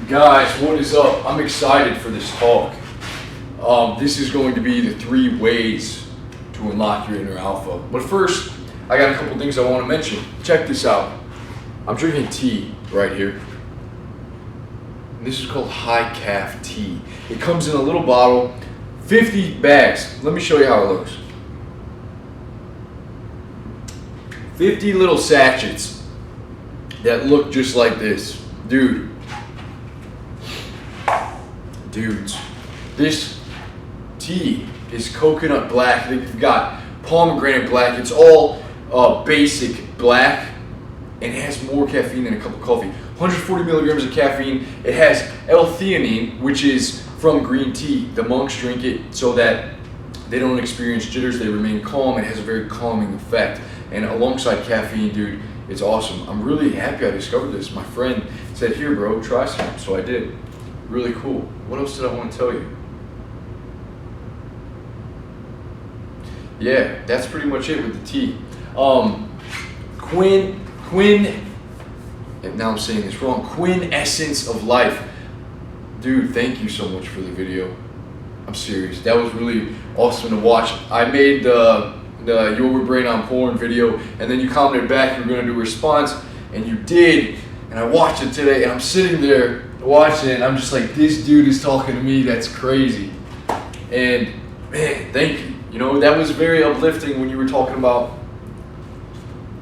Guys, what is up? I'm excited for this talk. This is going to be the 3 ways to unlock your inner alpha. But first, I got a couple things I want to mention. Check this out. I'm drinking tea right here. And this is called high calf tea. It comes in a little bottle, 50 bags. Let me show you how it looks. 50 little sachets that look just like this. Dudes, this tea is coconut black. They've got pomegranate black. It's all basic black, and it has more caffeine than a cup of coffee. 140 milligrams of caffeine. It has L-theanine, which is from green tea. The monks drink it so that they don't experience jitters. They remain calm. It has a very calming effect. And alongside caffeine, dude, it's awesome. I'm really happy I discovered this. My friend said, "Here, bro, try some." So I did. Really cool. What else did I want to tell you? Yeah, that's pretty much it with the tea. Quinn, and now I'm saying this wrong, Quintessence of Life. Dude, thank you so much for the video. I'm serious. That was really awesome to watch. I made the Your Brain on Porn video, and then you commented back you were going to do a response, and you did. And I watched it today, and I'm sitting there watching it, and I'm just like, this dude is talking to me. That's crazy. And man, thank you. You know, that was very uplifting when you were talking about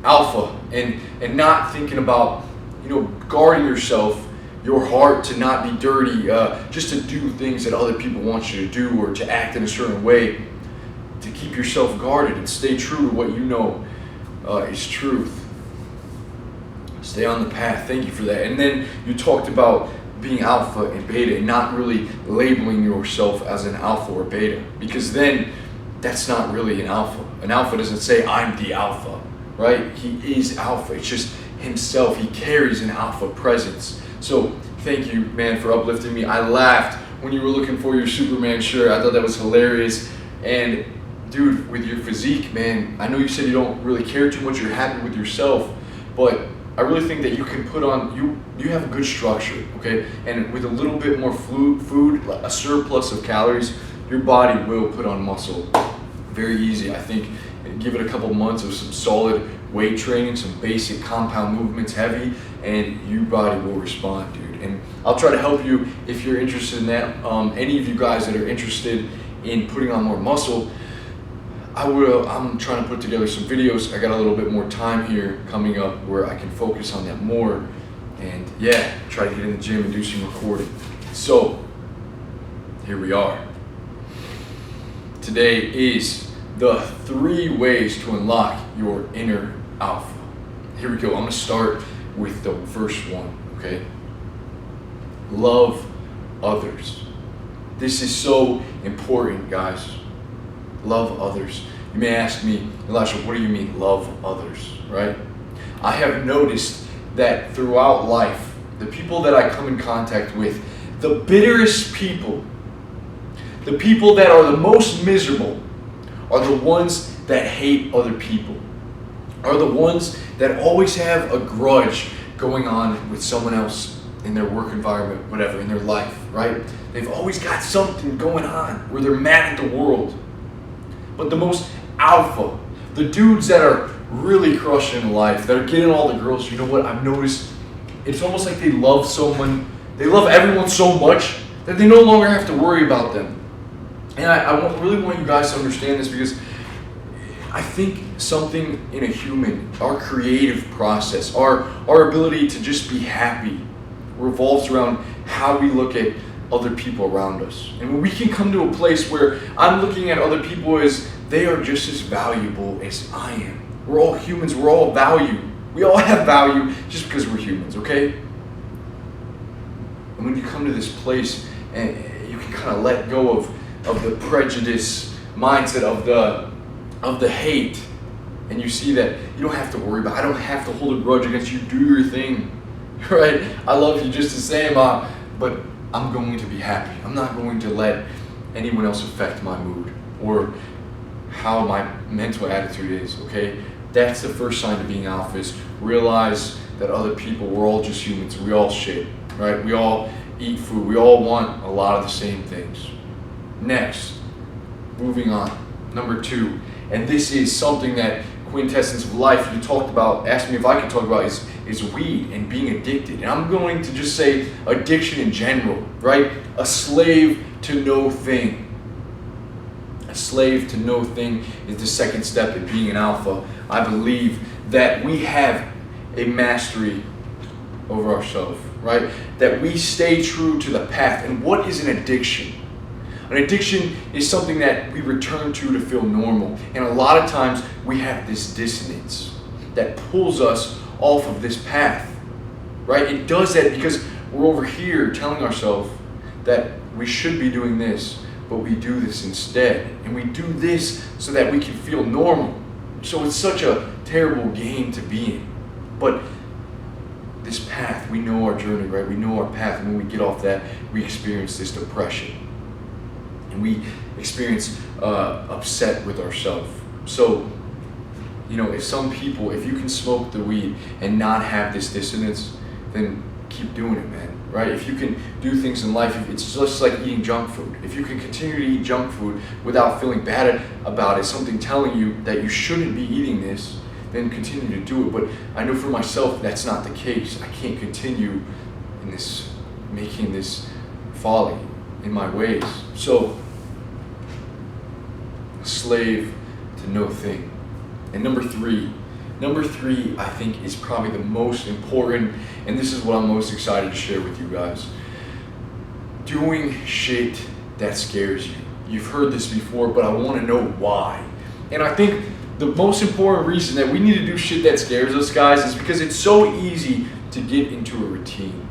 alpha and not thinking about, you know, guarding yourself, your heart to not be dirty, just to do things that other people want you to do or to act in a certain way, to keep yourself guarded and stay true to what you know is truth. Stay on the path. Thank you for that. And then you talked about being alpha and beta and not really labeling yourself as an alpha or beta, because then that's not really an alpha. An alpha doesn't say I'm the alpha, right? He is alpha. It's just himself. He carries an alpha presence. So thank you, man, for uplifting me. I laughed when you were looking for your Superman shirt. I thought that was hilarious. And dude, with your physique, man, I know you said you don't really care too much. You're happy with yourself, but I really think that you can put on, you have a good structure, okay? And with a little bit more food, a surplus of calories, your body will put on muscle very easy. I think give it a couple months of some solid weight training, some basic compound movements, heavy, and your body will respond, dude. And I'll try to help you if you're interested in that. Any of you guys that are interested in putting on more muscle, I'm trying to put together some videos. I got a little bit more time here coming up where I can focus on that more, and yeah, try to get in the gym and do some recording. So here we are. Today is the 3 ways to unlock your inner alpha. Here we go. I'm gonna start with the first one, okay? Love others. This is so important, guys. Love others. You may ask me, Elisha, what do you mean love others, right? I have noticed that throughout life, the people that I come in contact with, the bitterest people, the people that are the most miserable, are the ones that hate other people, are the ones that always have a grudge going on with someone else in their work environment, whatever, in their life, right? They've always got something going on where they're mad at the world. But the most alpha, the dudes that are really crushing life, that are getting all the girls, you know what I've noticed? It's almost like they love someone, they love everyone so much that they no longer have to worry about them. And I really want you guys to understand this, because I think something in a human, our creative process, our ability to just be happy revolves around how we look at other people around us. And when we can come to a place where I'm looking at other people as they are just as valuable as I am. We're all humans, we're all value. We all have value just because we're humans, okay? And when you come to this place and you can kind of let go of the prejudice mindset of the hate, and you see that you don't have to worry about, I don't have to hold a grudge against you, do your thing, right? I love you just the same, but I'm going to be happy. I'm not going to let anyone else affect my mood or how my mental attitude is, okay? That's the first sign of being alpha, is realize that other people, we're all just humans, we all shit, right? We all eat food. We all want a lot of the same things. Next, moving on, number 2, and this is something that Quintessence of Life, you talked about, asked me if I could talk about, is weed and being addicted. And I'm going to just say addiction in general, right? A slave to no thing. A slave to no thing is the second step in being an alpha. I believe that we have a mastery over ourselves, right? That we stay true to the path. And what is an addiction? An addiction is something that we return to feel normal. And a lot of times we have this dissonance that pulls us off of this path, right? It does that because we're over here telling ourselves that we should be doing this, but we do this instead. And we do this so that we can feel normal. So it's such a terrible game to be in. But this path, we know our journey, right? We know our path. And when we get off that, we experience this depression. And we experience upset with ourselves. So, if some people, if you can smoke the weed and not have this dissonance, then keep doing it, man, right? If you can do things in life, it's just like eating junk food. If you can continue to eat junk food without feeling bad about it, something telling you that you shouldn't be eating this, then continue to do it. But I know for myself, that's not the case. I can't continue in this, making this folly in my ways. So, slave to no thing. And number three, I think, is probably the most important, and this is what I'm most excited to share with you guys. Doing shit that scares you. You've heard this before, but I want to know why. And I think the most important reason that we need to do shit that scares us, guys, is because it's so easy to get into a routine.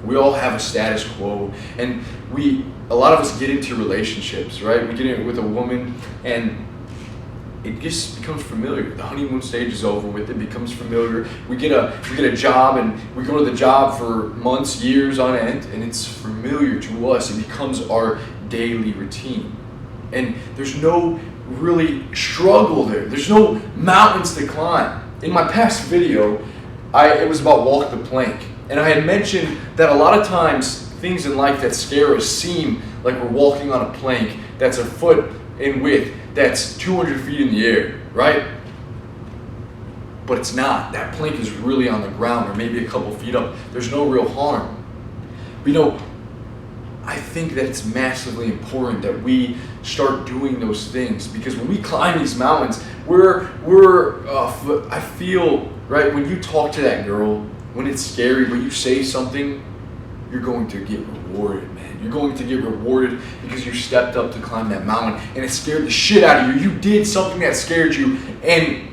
We all have a status quo, and a lot of us get into relationships, right? We get in with a woman, and it just becomes familiar. The honeymoon stage is over with. It becomes familiar. We get a job, and we go to the job for months, years on end, and it's familiar to us. It becomes our daily routine, and there's no really struggle there. There's no mountains to climb. In my past video, it was about walk the plank. And I had mentioned that a lot of times things in life that scare us seem like we're walking on a plank that's a foot in width, that's 200 feet in the air, right? But it's not. That plank is really on the ground, or maybe a couple feet up. There's no real harm. But I think that it's massively important that we start doing those things, because when we climb these mountains, I feel, right, when you talk to that girl, when it's scary, but you say something, you're going to get rewarded, man. You're going to get rewarded because you stepped up to climb that mountain, and it scared the shit out of you. You did something that scared you, and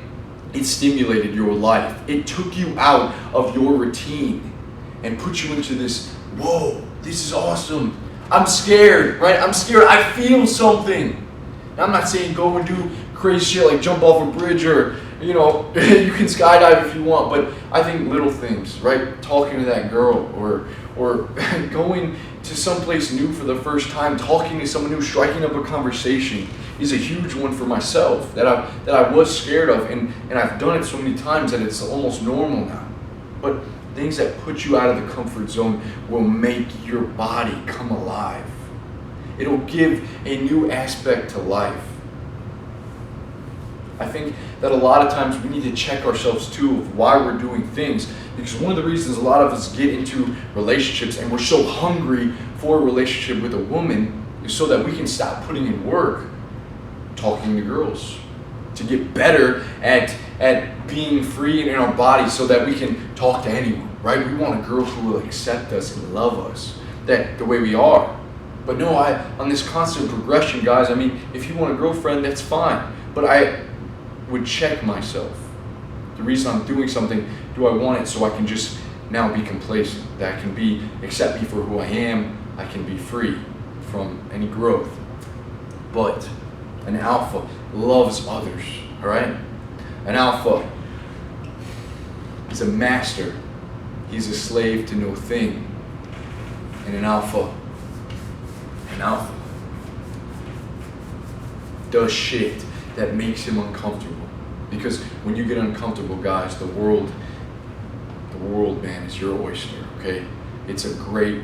it stimulated your life. It took you out of your routine and put you into this, whoa, this is awesome. I'm scared, right? I'm scared. I feel something. Now, I'm not saying go and do crazy shit like jump off a bridge, or you can skydive if you want, but I think little things, right? Talking to that girl, or going to someplace new for the first time, talking to someone new, striking up a conversation is a huge one for myself that I was scared of, and I've done it so many times that it's almost normal now. But things that put you out of the comfort zone will make your body come alive. It'll give a new aspect to life. I think that a lot of times we need to check ourselves too of why we're doing things, because one of the reasons a lot of us get into relationships and we're so hungry for a relationship with a woman is so that we can stop putting in work talking to girls, to get better at being free in our bodies so that we can talk to anyone, right? We want a girl who will accept us and love us the way we are. But no, on this constant progression, guys, I mean, if you want a girlfriend, that's fine. But I would check myself. The reason I'm doing something, do I want it so I can just now be complacent? That I can accept me for who I am. I can be free from any growth. But an alpha loves others, all right? An alpha is a master. He's a slave to no thing. And an alpha does shit that makes him uncomfortable. Because when you get uncomfortable, guys, the world, man, is your oyster, okay? It's a great